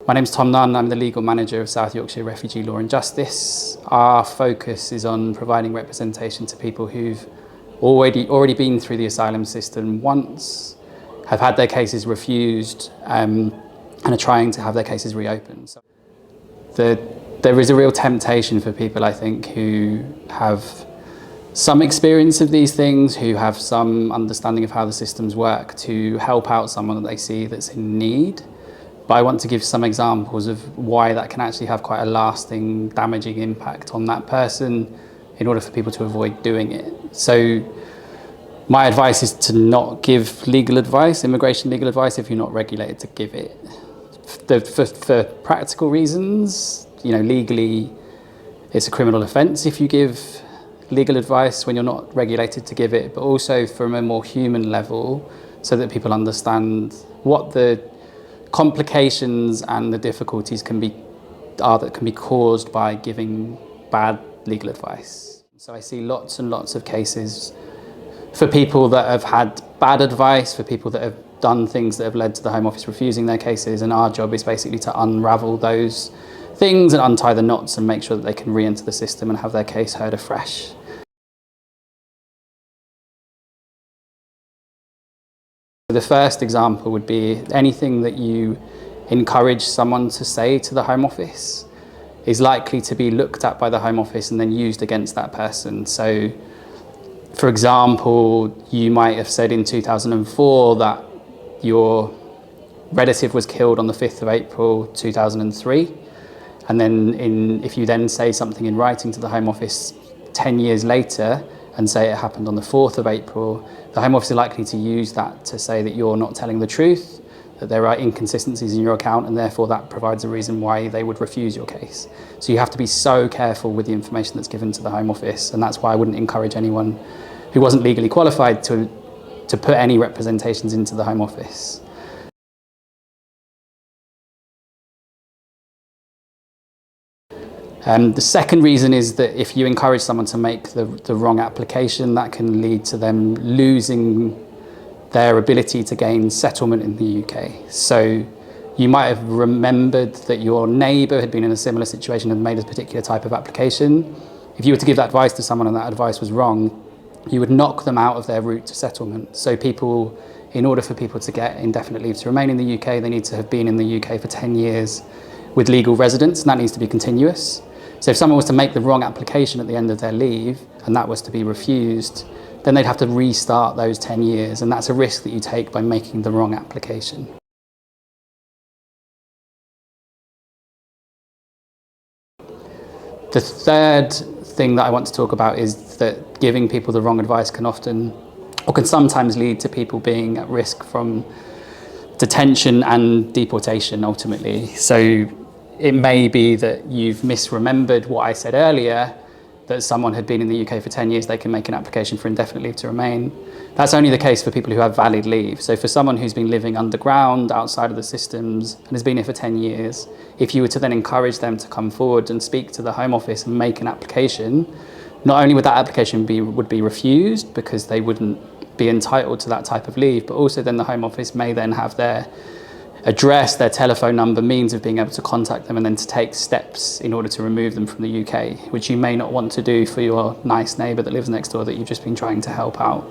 My name's Tom Nunn. I'm the legal manager of South Yorkshire Refugee Law and Justice. Our focus is on providing representation to people who've already been through the asylum system once, have had their cases refused, and are trying to have their cases reopened. So there is a real temptation for people, I think, who have some experience of these things, who have some understanding of how the systems work, to help out someone that they see that's in need. But I want to give some examples of why that can actually have quite a lasting, damaging impact on that person in order for people to avoid doing it. So my advice is to not give legal advice, immigration legal advice, if you're not regulated to give it. For practical reasons, legally, it's a criminal offence if you give legal advice when you're not regulated to give it, but also from a more human level, so that people understand what the complications and the difficulties can be caused by giving bad legal advice. So I see lots and lots of cases for people that have had bad advice, for people that have done things that have led to the Home Office refusing their cases, and our job is basically to unravel those things and untie the knots and make sure that they can re-enter the system and have their case heard afresh. The first example would be anything that you encourage someone to say to the Home Office is likely to be looked at by the Home Office and then used against that person. So, for example, you might have said in 2004 that your relative was killed on the 5th of April 2003, and then if you then say something in writing to the Home Office 10 years later and say it happened on the 4th of April, the Home Office is likely to use that to say that you're not telling the truth, that there are inconsistencies in your account, and therefore that provides a reason why they would refuse your case. So you have to be so careful with the information that's given to the Home Office, and that's why I wouldn't encourage anyone who wasn't legally qualified to put any representations into the Home Office. The second reason is that if you encourage someone to make the wrong application, that can lead to them losing their ability to gain settlement in the UK. So you might have remembered that your neighbour had been in a similar situation and made a particular type of application. If you were to give that advice to someone and that advice was wrong, you would knock them out of their route to settlement. So in order for people to get indefinite leave to remain in the UK, they need to have been in the UK for 10 years with legal residence, and that needs to be continuous. So if someone was to make the wrong application at the end of their leave and that was to be refused, then they'd have to restart those 10 years, and that's a risk that you take by making the wrong application. The third thing that I want to talk about is that giving people the wrong advice can sometimes lead to people being at risk from detention and deportation ultimately. So it may be that you've misremembered what I said earlier, that someone had been in the UK for 10 years, they can make an application for indefinite leave to remain. That's only the case for people who have valid leave. So for someone who's been living underground, outside of the systems, and has been here for 10 years, if you were to then encourage them to come forward and speak to the Home Office and make an application, not only would that application would be refused because they wouldn't be entitled to that type of leave, but also then the Home Office may then have their address, their telephone number, means of being able to contact them and then to take steps in order to remove them from the UK, which you may not want to do for your nice neighbour that lives next door that you've just been trying to help out.